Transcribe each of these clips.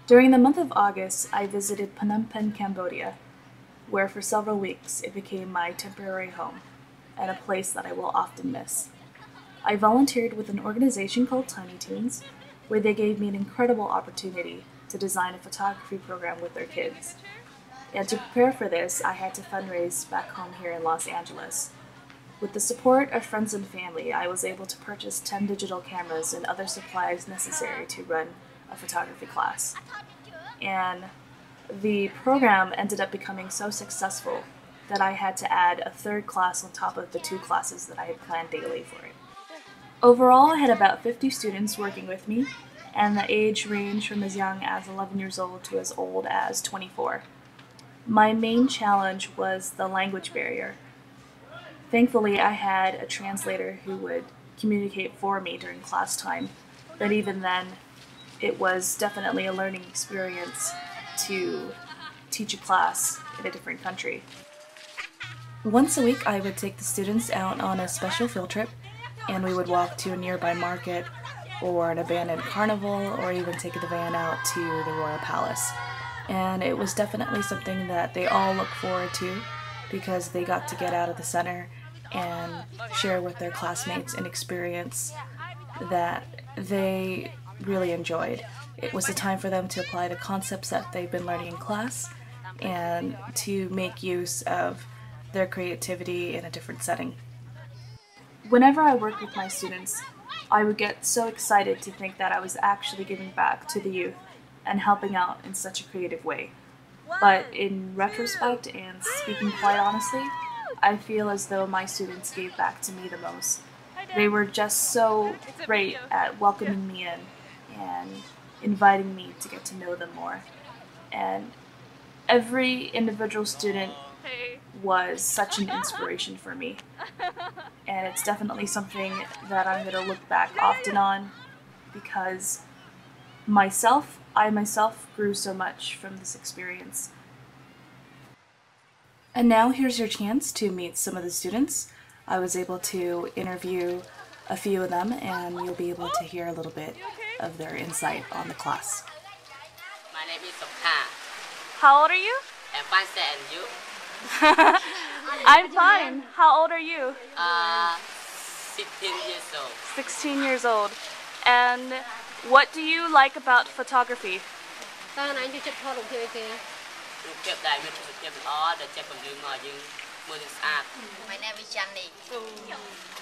During the month of August, I visited Phnom Penh, Cambodia, where for several weeks it became my temporary home and a place that I will often miss. I volunteered with an organization called Tiny Toones, where they gave me an incredible opportunity to design a photography program with their kids. And to prepare for this, I had to fundraise back home here in Los Angeles. With the support of friends and family, I was able to purchase 10 digital cameras and other supplies necessary to run a photography class. And the program ended up becoming so successful that I had to add a third class on top of the 2 classes that I had planned daily for it. Overall, I had about 50 students working with me, and the age ranged from as young as 11 years old to as old as 24. My main challenge was the language barrier. Thankfully, I had a translator who would communicate for me during class time, but even then, it was definitely a learning experience to teach a class in a different country. Once a week, I would take the students out on a special field trip, and we would walk to a nearby market or an abandoned carnival, or even take the van out to the Royal Palace. And it was definitely something that they all look forward to because they got to get out of the center and share with their classmates an experience that they really enjoyed. It was a time for them to apply the concepts that they've been learning in class and to make use of their creativity in a different setting. Whenever I worked with my students, I would get so excited to think that I was actually giving back to the youth and helping out in such a creative way. But in retrospect, and speaking quite honestly, I feel as though my students gave back to me the most. They were just so great at welcoming me in and inviting me to get to know them more. And every individual student was such an inspiration for me. And it's definitely something that I'm going to look back often on because I myself grew so much from this experience. And now here's your chance to meet some of the students. I was able to interview a few of them, and you'll be able to hear a little bit of their insight on the class. My name is Sokha. How old are you? I'm fine, sir, and you? I'm fine. How old are you? 16 years old. 16 years old. And what do you like about photography? My name is Jenny.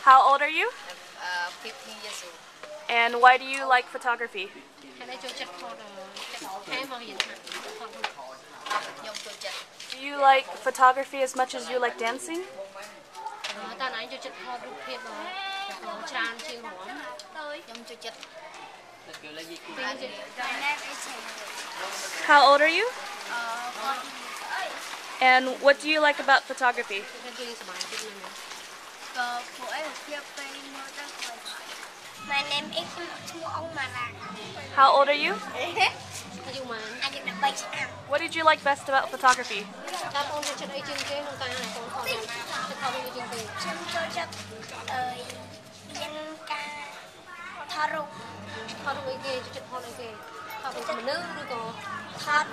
How old are you? 15 years old. And why do you like photography? Do you like photography as much as you like dancing? How old are you? And what do you like about photography? My name is How old are you? អាយុ13ឆ្នាំ What did you like best about photography? ខ្ញុំចូលចិត្តរៀនការថតរូបថតរូបអីគេចូលចិត្តថតអីគេថតរូបមនុស្សឬក៏ថត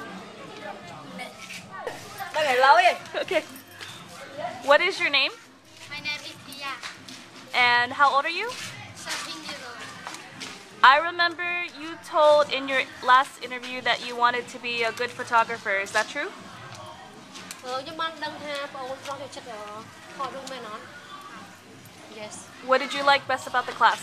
Okay. What is your name? My name is Tia. And how old are you? 17 years old. I remember you told in your last interview that you wanted to be a good photographer. Is that true? Yes. What did you like best about the class?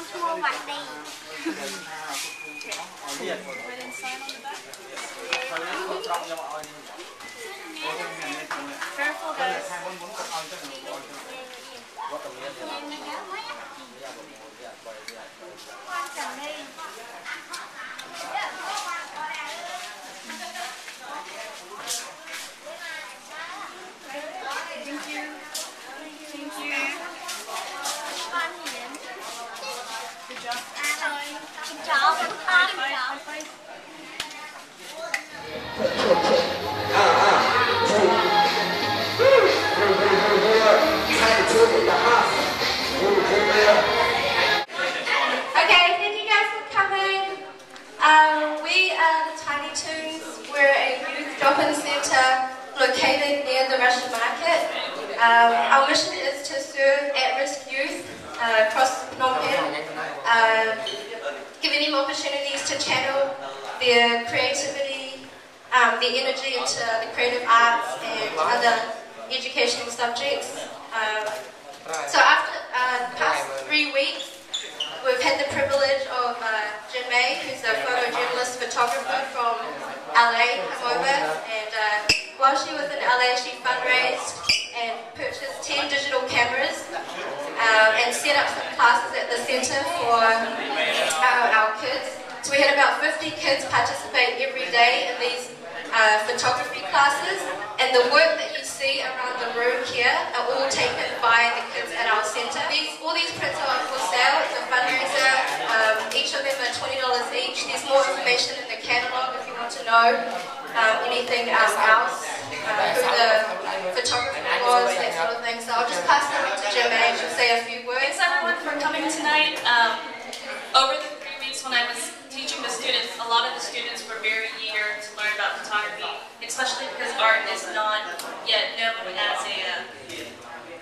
ឈ្មោះវ៉ាន់ឌី Careful, guys. Thank you. Thank you. Good job. Good job. Bye. Okay, thank you guys for coming. We are the Tiny Toones. We're a youth drop-in centre located near the Russian market. Our mission is to serve at-risk youth across Phnom Penh, giving them opportunities to channel their creativity, their energy into the creative arts and other educational subjects. So after the past 3 weeks, we've had the privilege of Jenmay, who's a photojournalist photographer from LA, come over, and while she was in LA, she fundraised and purchased 10 digital cameras and set up some classes at the centre for our kids. So we had about 50 kids participate every day in these photography classes, and the work that you see around the room here are all taken by the kids at our centre. All these prints are for sale. It's a fundraiser. Each of them are $20 each. There's more information in the catalogue if you want to know anything else, who the photographer was, that sort of thing. So I'll just pass it on to Jenmay. She'll say a few words. Thanks everyone for coming tonight. Over the 3 weeks when I was teaching the students, a lot of the students were very eager to learn about photography, especially because art is not yet known as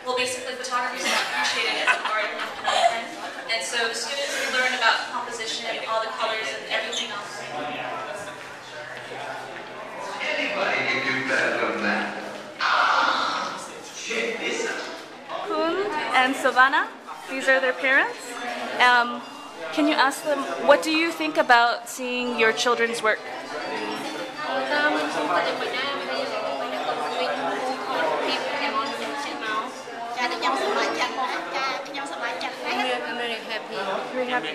well, basically photography is not appreciated as an art in Phnom Penh. And so the students would learn about composition, all the colors and everything else. Anybody can do better than that. Kun and Savannah, these are their parents. Can you ask them, what do you think about seeing your children's work? I'm really happy.